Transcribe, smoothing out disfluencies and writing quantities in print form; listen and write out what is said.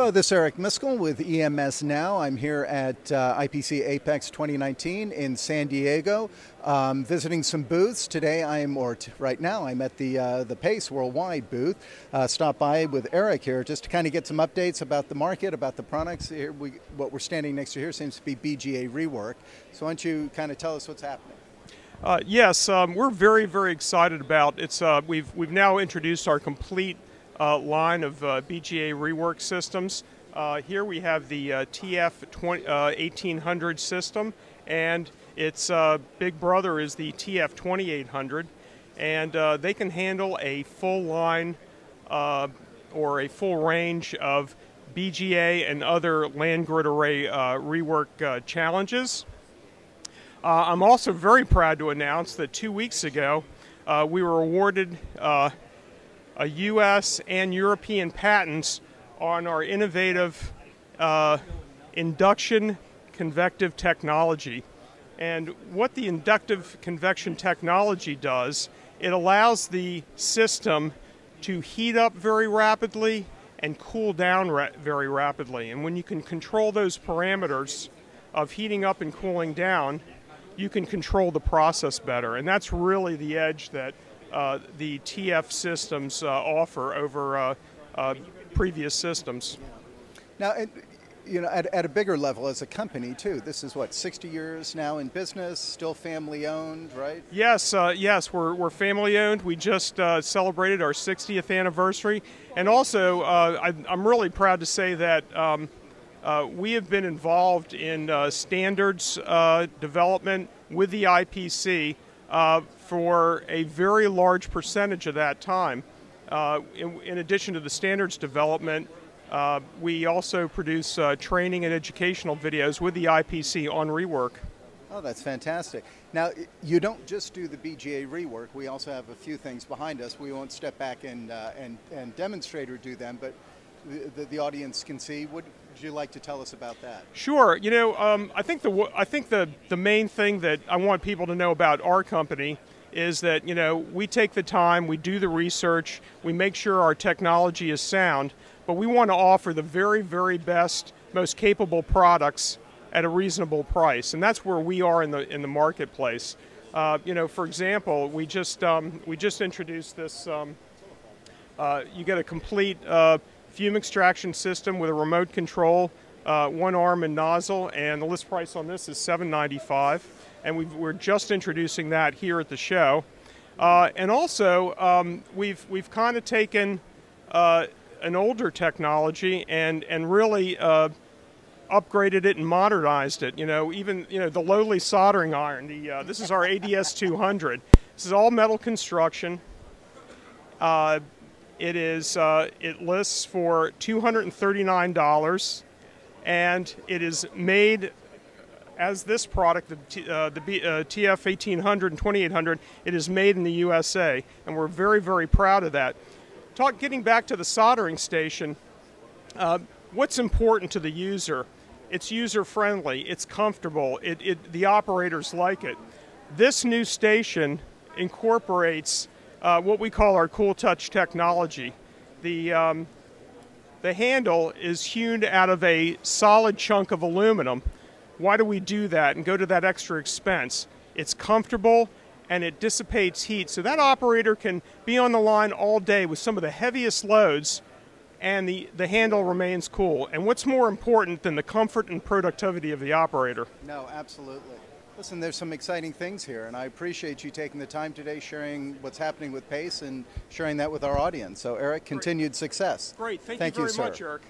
Hello, this is Eric Miscoll with EMSNOW. I'm here at IPC Apex 2019 in San Diego, visiting some booths. Today right now I'm at the PACE Worldwide booth. Stop by with Eric here just to kind of get some updates about the market, about the products. Here what we're standing next to here seems to be BGA rework. So why don't you kind of tell us what's happening? Yes, we're very, very excited about it. We've now introduced our complete line of BGA rework systems. Here we have the TF 1800 system, and its big brother is the TF 2800, and they can handle a full line or a full range of BGA and other land grid array rework challenges. I'm also very proud to announce that 2 weeks ago we were awarded a U.S. and European patents on our innovative induction convective technology. And what the inductive convection technology does, it allows the system to heat up very rapidly and cool down very rapidly. And when you can control those parameters of heating up and cooling down, you can control the process better. And that's really the edge that the TF systems offer over previous systems. Now, at a bigger level as a company too, this is what, 60 years now in business, still family owned, right? Yes, yes, we're family owned. We just celebrated our 60th anniversary, and also I'm really proud to say that we have been involved in standards development with the IPC for a very large percentage of that time. In addition to the standards development, we also produce training and educational videos with the IPC on rework. Oh, that's fantastic. Now, you don't just do the BGA rework. We also have a few things behind us. We won't step back and demonstrate or do them, but the audience can see. Would you like to tell us about that? Sure. You know, I think the main thing that I want people to know about our company is that, you know, we take the time, we do the research, we make sure our technology is sound, but we want to offer the very, very best, most capable products at a reasonable price, and that's where we are in the marketplace. You know, for example, we just introduced this. You get a complete fume extraction system with a remote control, one arm and nozzle, and the list price on this is $795, and we're just introducing that here at the show. And also, we've kind of taken an older technology and really upgraded it and modernized it. You know, even the lowly soldering iron. This is our ADS 200. This is all metal construction. It lists for $239, and it is made as this product, the TF 1800 and 2800. It is made in the USA, and we're very, very proud of that. Getting back to the soldering station, what's important to the user? It's user-friendly, it's comfortable, the operators like it. This new station incorporates what we call our Cool Touch technology. The handle is hewn out of a solid chunk of aluminum. Why do we do that and go to that extra expense? It's comfortable and it dissipates heat, so that operator can be on the line all day with some of the heaviest loads, and the handle remains cool. And what's more important than the comfort and productivity of the operator? No, absolutely. Listen, there's some exciting things here, and I appreciate you taking the time today, sharing what's happening with PACE and sharing that with our audience. So, Eric, continued success. Great. Thank you very much, Eric.